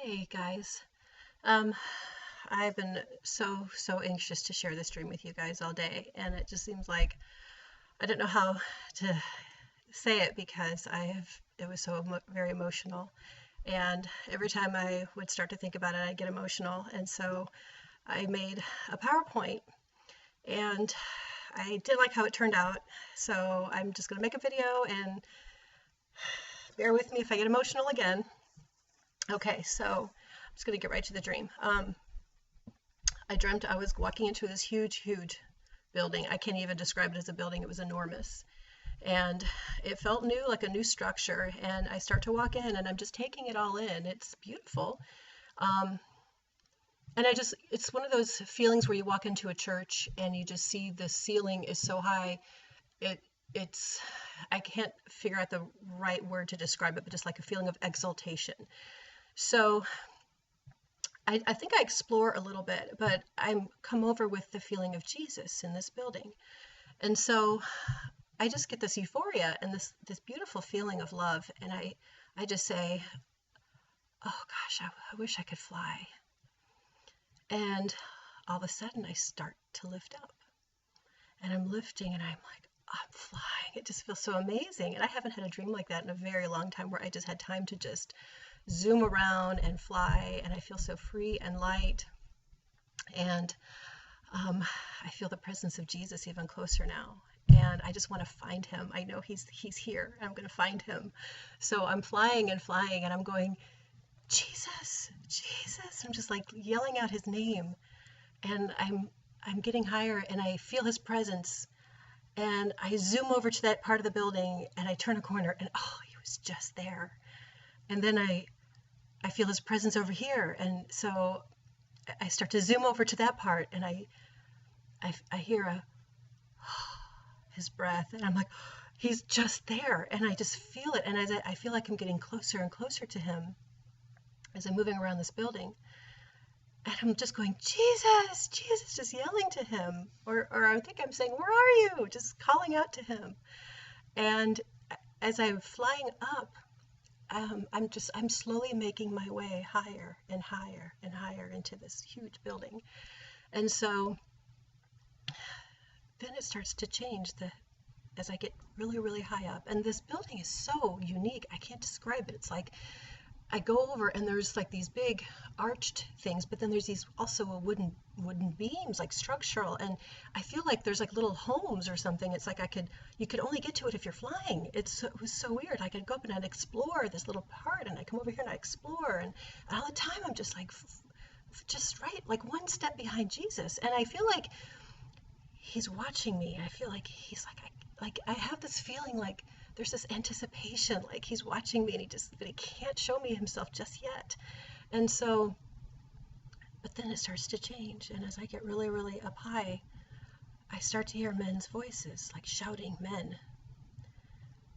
Hey guys. Um, I've been so anxious to share this dream with you guys all day, and it just seems like I don't know how to say it because it was very emotional, and every time I would start to think about it, I'd get emotional, and so I made a PowerPoint, and I did like how it turned out, so I'm just gonna make a video and bear with me if I get emotional again. Okay, so I'm just gonna get right to the dream. I dreamt I was walking into this huge building. I can't even describe it as a building. It was enormous. And it felt new, like a new structure. And I start to walk in and I'm just taking it all in. It's beautiful. Um, and it's one of those feelings where you walk into a church and you just see the ceiling is so high. It, it's, I can't figure out the right word to describe it, but just like a feeling of exaltation. So I think I explore a little bit, but I'm come over with the feeling of Jesus in this building. And so I just get this euphoria and this beautiful feeling of love. And I just say, oh gosh, I wish I could fly. And all of a sudden I start to lift up and I'm lifting and I'm like, I'm flying. It just feels so amazing. And I haven't had a dream like that in a very long time where I just had time to just zoom around and fly, and I feel so free and light. And I feel the presence of Jesus even closer now. And I just want to find him. I know he's here. I'm going to find him. So I'm flying and flying, and I'm going, Jesus, Jesus. I'm just like yelling out his name, and I'm getting higher, and I feel his presence. And I zoom over to that part of the building, and I turn a corner, and oh, he was just there. And then I feel his presence over here, and so I start to zoom over to that part, and I hear his breath, and I'm like, he's just there, and I just feel it, and as I feel like I'm getting closer and closer to him as I'm moving around this building, and I'm just going, Jesus, Jesus, just yelling to him, or I think I'm saying, where are you? Just calling out to him, and as I'm flying up, I'm slowly making my way higher and higher and higher into this huge building. And so then it starts to change as I get really high up. And this building is so unique. I can't describe it. It's like I go over and there's like these big arched things, but then there's these also wooden beams, like structural, and I feel like there's like little homes or something. It's like you could only get to it if you're flying. It was so weird. Like I'd go up and I'd explore this little part, and I come over here and I explore, and all the time I'm just like just right, like one step behind Jesus, and I feel like he's watching me. I feel like he's like I have this feeling like there's this anticipation, like he's watching me, and but he can't show me himself just yet. And so, but then it starts to change, and as I get really up high, I start to hear men's voices, like shouting men,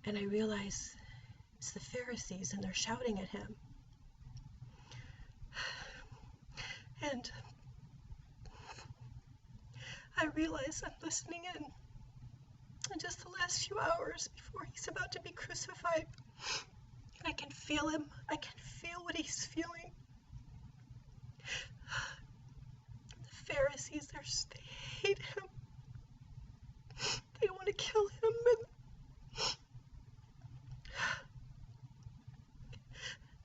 and I realize it's the Pharisees, and they're shouting at him. And I realize I'm listening in just the last few hours before he's about to be crucified. And I can feel him. I can feel what he's feeling. The Pharisees, they hate him. They want to kill him.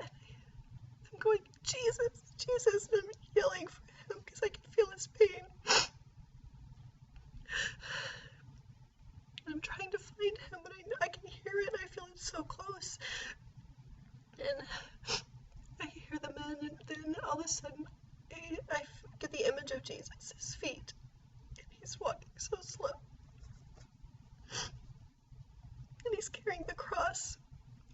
And I'm going, Jesus, Jesus, and I'm yelling for him because I can feel his pain. I'm trying to find him, but I can hear it. I feel it so close. And I hear the men, and then all of a sudden, I get the image of Jesus, his feet, and he's walking so slow. And he's carrying the cross,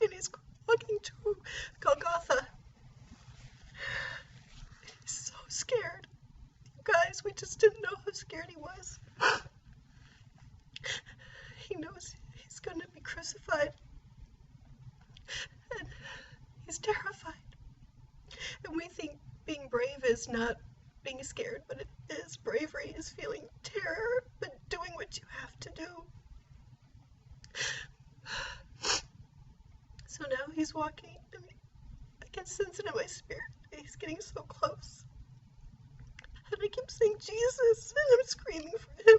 and he's walking to Golgotha. He's so scared. You guys, we just didn't know how scared he was. He knows he's going to be crucified, and he's terrified. And we think being brave is not being scared, but it is. Bravery is feeling terror, but doing what you have to do. So now he's walking, and I can sense it in my spirit. he's getting so close. And I keep saying, Jesus, and I'm screaming for him.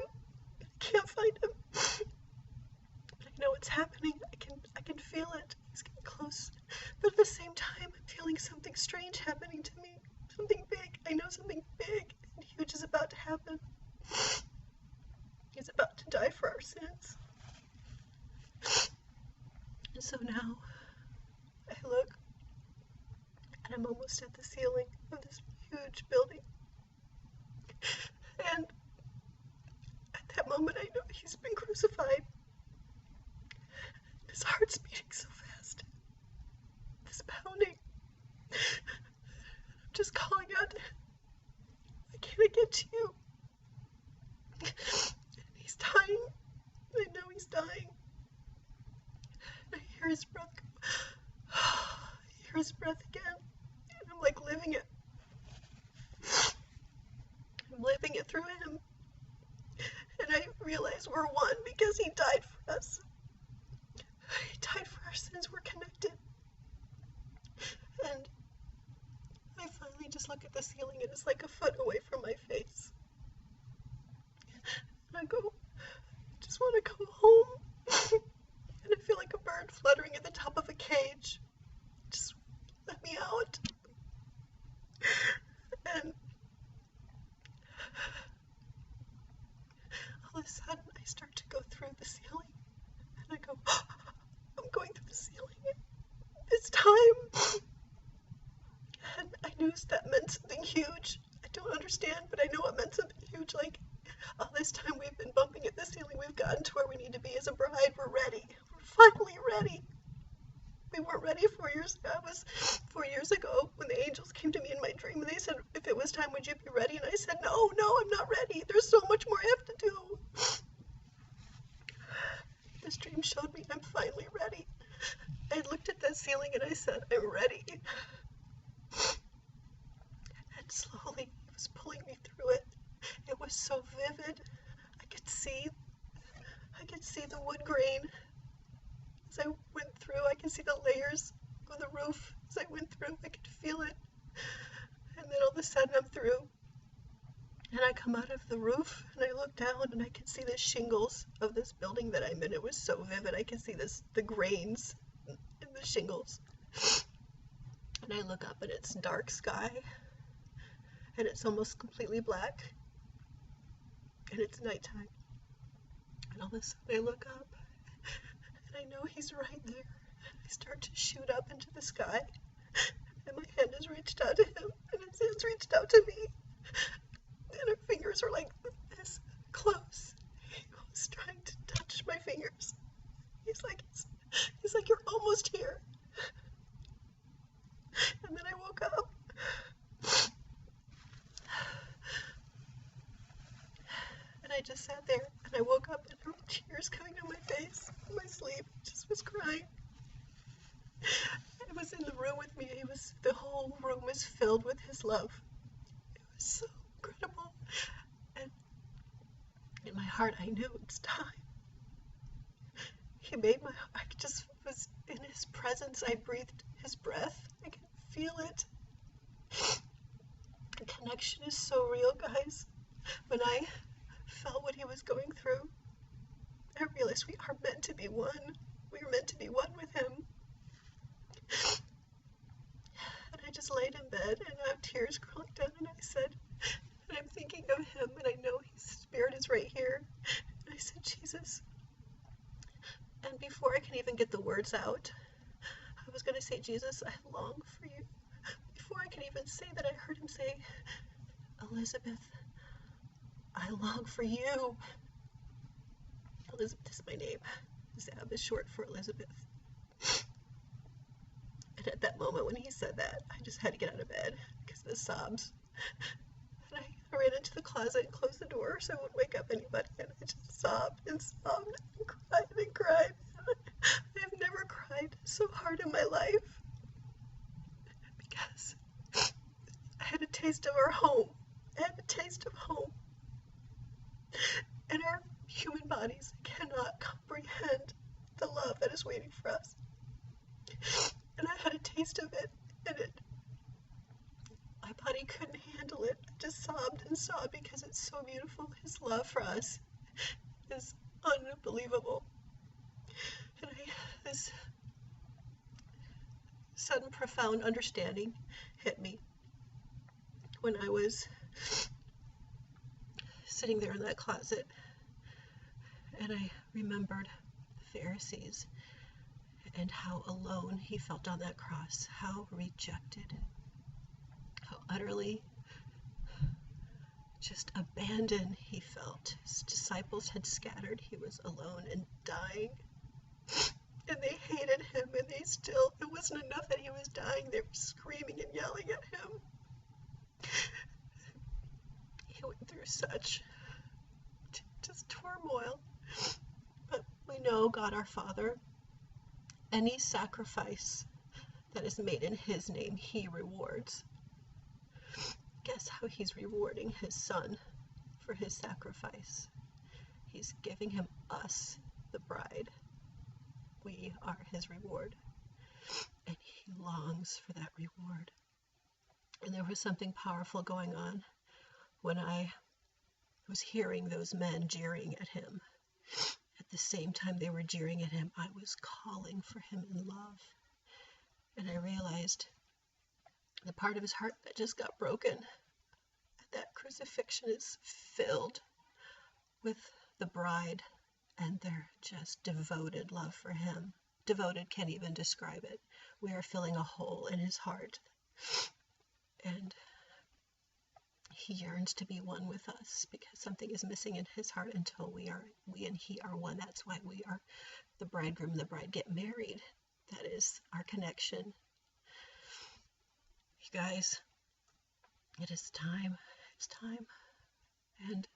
I can't find him. But I know it's happening. I can feel it. He's getting close. But at the same time, I'm feeling something strange happening to me. Something big. I know something big and huge is about to happen. He's about to die for our sins. And so now, I look, and I'm almost at the ceiling of this huge building. And at that moment, I know he's been crucified. His heart's beating so fast. It's pounding. I'm just calling out to him. Why can't I get to you? He's dying. I know he's dying. I hear his breath go. I hear his breath again. And I'm like living it. I'm living it through him. And I realize we're one because he died for us. He died for our sins. We're connected. And I finally just look at the ceiling and it's like a foot away from my face. And I go, I just want to go home. And I feel like a bird fluttering at the top of a cage. Just let me out. And all of a sudden I start to go through the ceiling. And I go, I'm going through the ceiling this time. And I knew that meant something huge. I don't understand, but I know it meant something huge. Like, all this time we've been bumping at the ceiling. We've gotten to where we need to be as a bride. We're ready. We're finally ready. We weren't ready 4 years ago. It was 4 years ago when the angels came to me in my dream and they said, if it was time, would you be ready? And I said, no, I'm not ready. There's so much more I have to do. This dream showed me I'm finally ready. I looked at that ceiling and I said, I'm ready. And slowly he was pulling me through it. It was so vivid. I could see the wood grain. As I went through, I could see the layers of the roof. As I went through, I could feel it. And then all of a sudden I'm through. And I come out of the roof and I look down and I can see the shingles of this building that I'm in. It was so vivid. I can see the grains in the shingles. And I look up and it's dark sky. And it's almost completely black. And it's nighttime. And all of a sudden I look up and I know he's right there. I start to shoot up into the sky. And my hand is reached out to him and his hand's reached out to me. And our fingers are like this close. He was trying to touch my fingers. He's like, you're almost here. And then I woke up. And I just sat there and I woke up and there were tears coming down my face. In my sleep, I just was crying. He was in the room with me. The whole room was filled with his love. It was so incredible. And in my heart, I knew it's time. He made I just was in his presence. I breathed his breath. I could feel it. The connection is so real, guys. When I felt what he was going through, I realized we are meant to be one. We are meant to be one with him. And I just laid in bed and I have tears crawling down and I said, and I'm thinking of him and I know his spirit is right here. And I said, Jesus. And before I can even get the words out, I was going to say, Jesus, I long for you. Before I could even say that, I heard him say, Elizabeth, I long for you. Elizabeth is my name. Zab is short for Elizabeth. And at that moment when he said that, I just had to get out of bed because of the sobs. And I ran into the closet and closed the door so I wouldn't wake up anybody. And I just sobbed and sobbed and cried and cried. I've never cried so hard in my life because I had a taste of our home. I had a taste of home. And our human bodies cannot comprehend the love that is waiting for us. And I had a taste of it, and just sobbed and sobbed because it's so beautiful. His love for us is unbelievable. And this sudden profound understanding hit me when I was sitting there in that closet, and I remembered the Pharisees and how alone he felt on that cross, how rejected, how utterly just abandoned he felt. His disciples had scattered. He was alone and dying. And they hated him, and it wasn't enough that he was dying. They were screaming and yelling at him. He went through such just turmoil. But we know God our Father, any sacrifice that is made in his name, he rewards. Guess how he's rewarding his son for his sacrifice? He's giving him us, the bride. We are his reward. And he longs for that reward. And there was something powerful going on when I was hearing those men jeering at him. At the same time they were jeering at him, I was calling for him in love. And I realized the part of his heart that just got broken at that crucifixion is filled with the bride and their just devoted love for him. Devoted can't even describe it. We are filling a hole in his heart. And he yearns to be one with us because something is missing in his heart until we and he are one. That's why we are the bridegroom and the bride get married. That is our connection. You guys, it is time. It's time. And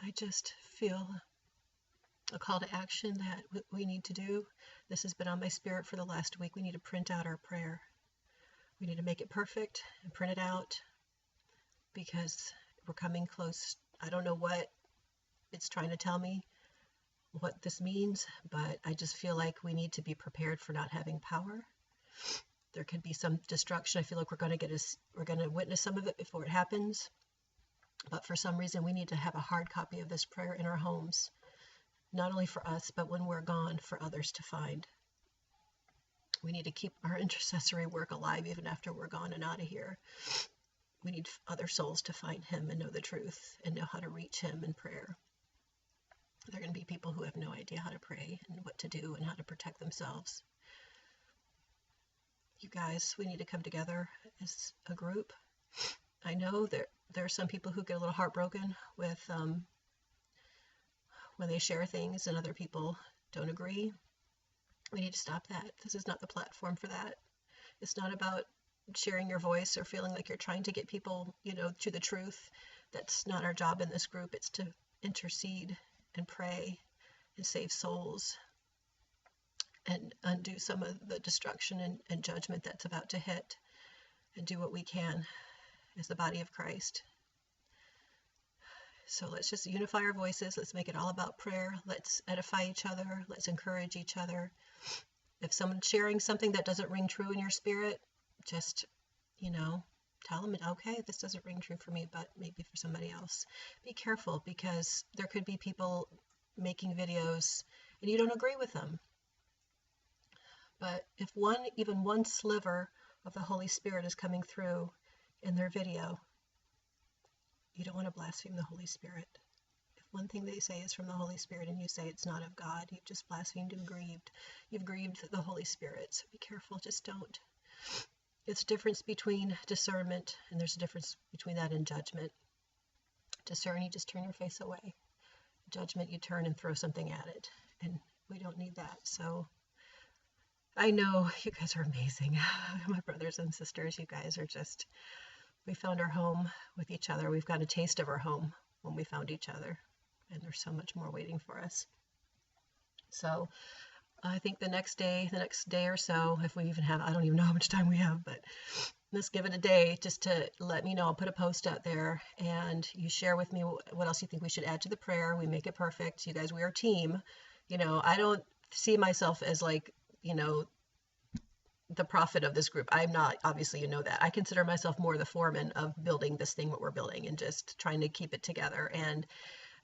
I just feel a call to action that we need to do. This has been on my spirit for the last week. We need to print out our prayer. We need to make it perfect and print it out because we're coming close. I don't know what it's trying to tell me, what this means, but I just feel like we need to be prepared for not having power. There could be some destruction. I feel like we're going to witness some of it before it happens. But for some reason, we need to have a hard copy of this prayer in our homes, not only for us, but when we're gone, for others to find. We need to keep our intercessory work alive even after we're gone and out of here. We need other souls to find him and know the truth and know how to reach him in prayer. There are going to be people who have no idea how to pray and what to do and how to protect themselves. You guys, we need to come together as a group. I know there are some people who get a little heartbroken with when they share things and other people don't agree. We need to stop that. This is not the platform for that. It's not about sharing your voice or feeling like you're trying to get people, to the truth. That's not our job in this group. It's to intercede and pray and save souls and undo some of the destruction and judgment that's about to hit, and do what we can as the body of Christ. So let's just unify our voices. Let's make it all about prayer. Let's edify each other. Let's encourage each other. If someone's sharing something that doesn't ring true in your spirit, just, tell them, okay, this doesn't ring true for me, but maybe for somebody else. Be careful, because there could be people making videos and you don't agree with them. But if even one sliver of the Holy Spirit is coming through in their video, you don't want to blaspheme the Holy Spirit. If one thing they say is from the Holy Spirit and you say it's not of God, you've just blasphemed and grieved. You've grieved the Holy Spirit. So be careful. Just don't. It's a difference between discernment, and there's a difference between that and judgment. Discern, you just turn your face away. Judgment, you turn and throw something at it. And we don't need that. So I know you guys are amazing. My brothers and sisters, you guys are just, we found our home with each other. We've got a taste of our home when we found each other. And there's so much more waiting for us. So I think the next day or so, if we even have, I don't even know how much time we have, but let's give it a day just to let me know. I'll put a post out there and you share with me what else you think we should add to the prayer. We make it perfect. You guys, we are a team. I don't see myself as the prophet of this group. I'm not, obviously, you know that. I consider myself more the foreman of building this thing, what we're building, and just trying to keep it together.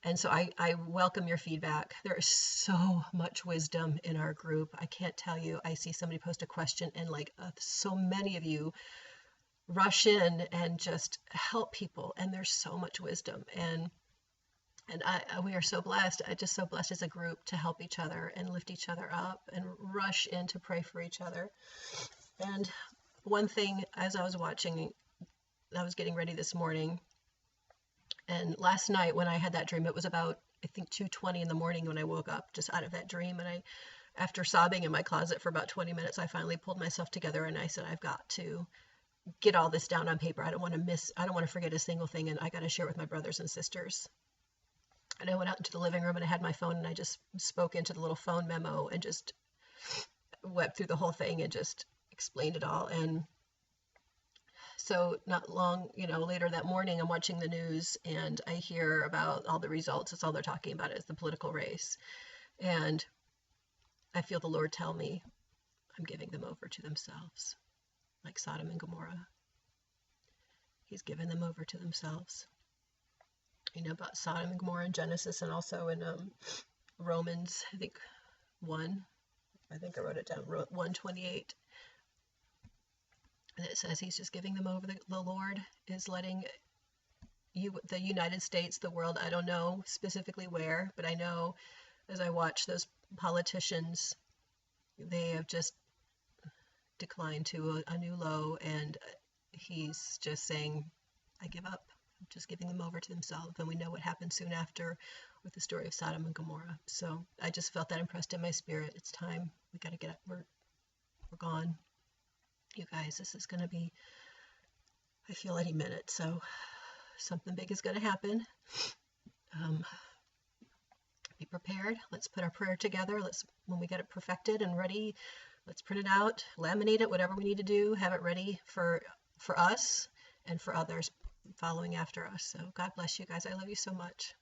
And so I welcome your feedback. There is so much wisdom in our group. I can't tell you. I see somebody post a question, and like so many of you rush in and just help people. And there's so much wisdom. And we are so blessed. I'm just so blessed as a group to help each other and lift each other up and rush in to pray for each other. And one thing, as I was watching, I was getting ready this morning, and last night when I had that dream, it was about, I think, 2:20 in the morning when I woke up just out of that dream. And after sobbing in my closet for about 20 minutes, I finally pulled myself together and I said, I've got to get all this down on paper. I don't want to forget a single thing, and I got to share with my brothers and sisters. And I went out into the living room and I had my phone and I just spoke into the little phone memo and just wept through the whole thing and just explained it all. And so not long, later that morning, I'm watching the news and I hear about all the results. It's all they're talking about is the political race. And I feel the Lord tell me, I'm giving them over to themselves, like Sodom and Gomorrah. He's given them over to themselves. You know about Sodom and Gomorrah in Genesis, and also in Romans, I think 1. I think I wrote it down, 1:28. And it says he's just giving them over. The Lord is letting the United States, the world, I don't know specifically where, but I know as I watch those politicians, they have just declined to a new low, and he's just saying, I give up. I'm just giving them over to themselves. And we know what happened soon after with the story of Sodom and Gomorrah. So I just felt that impressed in my spirit. It's time. We got to get up. We're gone. You guys, this is going to be, I feel any minute. So something big is going to happen. Be prepared. Let's put our prayer together. When we get it perfected and ready, let's print it out, laminate it, whatever we need to do, have it ready for us and for others following after us. So God bless you guys. I love you so much.